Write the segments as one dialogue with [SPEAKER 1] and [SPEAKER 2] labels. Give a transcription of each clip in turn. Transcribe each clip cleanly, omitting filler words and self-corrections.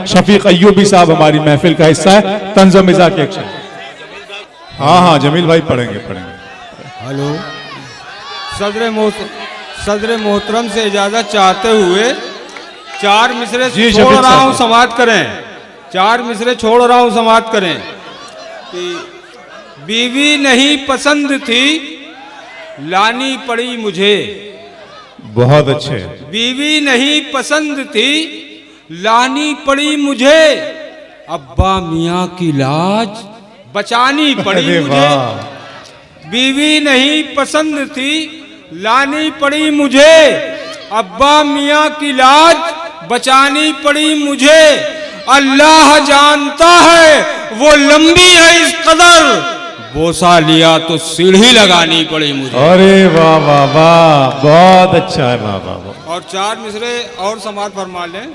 [SPEAKER 1] Shafiq Ayyubi साहब हमारी महफिल का हिस्सा है। तंज़ मिज़ा के अक्षर। हाँ, जमील भाई पढ़ेंगे।
[SPEAKER 2] हेलो, सदर मोहतरम से इजाजत चाहते हुए 4 मिसरे छोड़ रहा हूँ, समाप्त करें। 4 मिसरे छोड़ रहा हूँ, समाप्त करें। कि बीवी नहीं पसंद थी, लानी पड़ी मुझे।
[SPEAKER 1] बहुत अच्छे।
[SPEAKER 2] बीवी नहीं पसंद थी, लानी पड़ी मुझे। अब्बा मियाँ की लाज बचानी पड़ी मुझे। बीवी नहीं पसंद थी, लानी पड़ी मुझे। अब्बा मियाँ की लाज बचानी पड़ी मुझे। अल्लाह जानता है वो लंबी है इस कदर, बोसा लिया तो सीढ़ी लगानी पड़ी मुझे।
[SPEAKER 1] अरे वाह वाह वाह, बहुत अच्छा है। वाह।
[SPEAKER 2] और 4 मिसरे और समाप्त फरमा लें,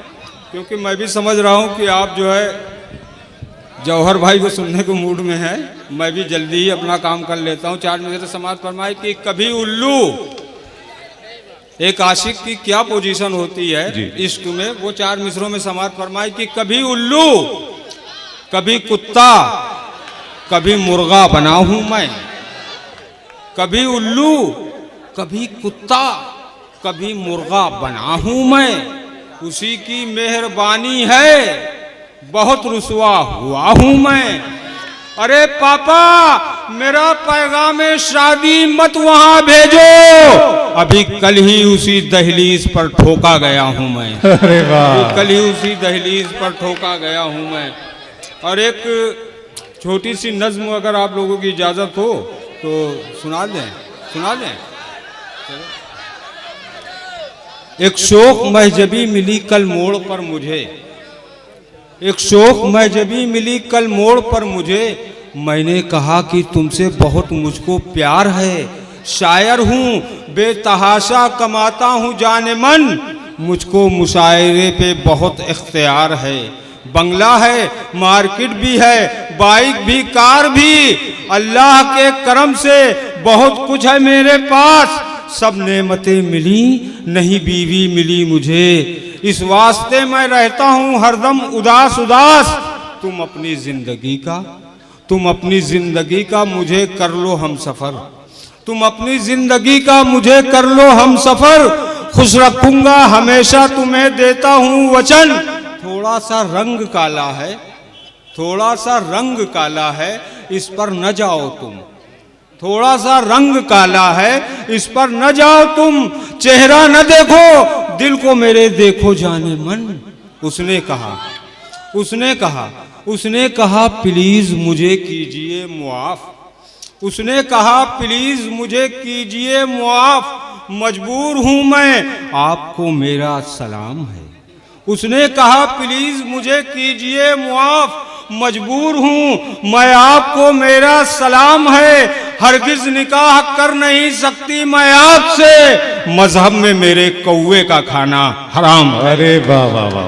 [SPEAKER 2] क्योंकि मैं भी समझ रहा हूँ कि आप जो है जौहर भाई को सुनने को मूड में है। मैं भी जल्दी ही अपना काम कर लेता हूँ। 4 मिसरे समाप्त फरमाए कि कभी उल्लू, एक आशिक की क्या पोजीशन होती है इश्क में, वो 4 मिसरों में समाप्त फरमाए कि कभी उल्लू, कभी कुत्ता, कभी मुर्गा बना हूं मैं। कभी उल्लू, कभी कुत्ता, कभी मुर्गा बना हूं मैं। उसी की मेहरबानी है, बहुत रुसवा हुआ हूं मैं। अरे पापा, मेरा पैगाम शादी मत वहां भेजो, अभी कल ही उसी दहलीज पर ठोका गया हूं मैं।
[SPEAKER 1] अरे वाह,
[SPEAKER 2] कल ही उसी दहलीज पर ठोका गया हूं मैं। और एक छोटी सी नज्म अगर आप लोगों की इजाजत हो तो सुना दें। एक शोक महजबी मिली कल मोड़ पर मुझे, एक शोक महजबी मिली कल मोड़ पर मुझे। मैंने कहा कि तुमसे बहुत मुझको प्यार है, शायर हूँ बेतहाशा कमाता हूँ जाने मन, मुझको मुशायरे पे बहुत इख्तियार है। बंगला है, मार्केट भी है, बाइक भी, कार भी, अल्लाह के करम से बहुत कुछ है मेरे पास। सब नेमतें मिली, नहीं बीवी मिली मुझे, इस वास्ते मैं रहता हूँ हरदम उदास उदास। तुम अपनी जिंदगी का मुझे कर लो हम सफर, तुम अपनी जिंदगी का मुझे कर लो हम सफर। खुश रखूंगा हमेशा तुम्हें देता हूँ वचन। थोड़ा सा रंग काला है, थोड़ा सा रंग काला है, इस पर न जाओ तुम। थोड़ा सा रंग काला है, इस पर न जाओ तुम। चेहरा न देखो, दिल को मेरे देखो जाने मन। उसने कहा प्लीज मुझे कीजिए मुआफ। उसने कहा प्लीज मुझे कीजिए मुआफ, मजबूर हूं मैं, आपको मेरा सलाम है। उसने कहा प्लीज मुझे कीजिए मुआफ, मजबूर हूं मैं, आपको मेरा सलाम है। हरगिज निकाह कर नहीं सकती मैं आपसे, मजहब में मेरे कौवे का खाना हराम।
[SPEAKER 1] अरे वाह वाह वाह,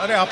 [SPEAKER 1] अरे आप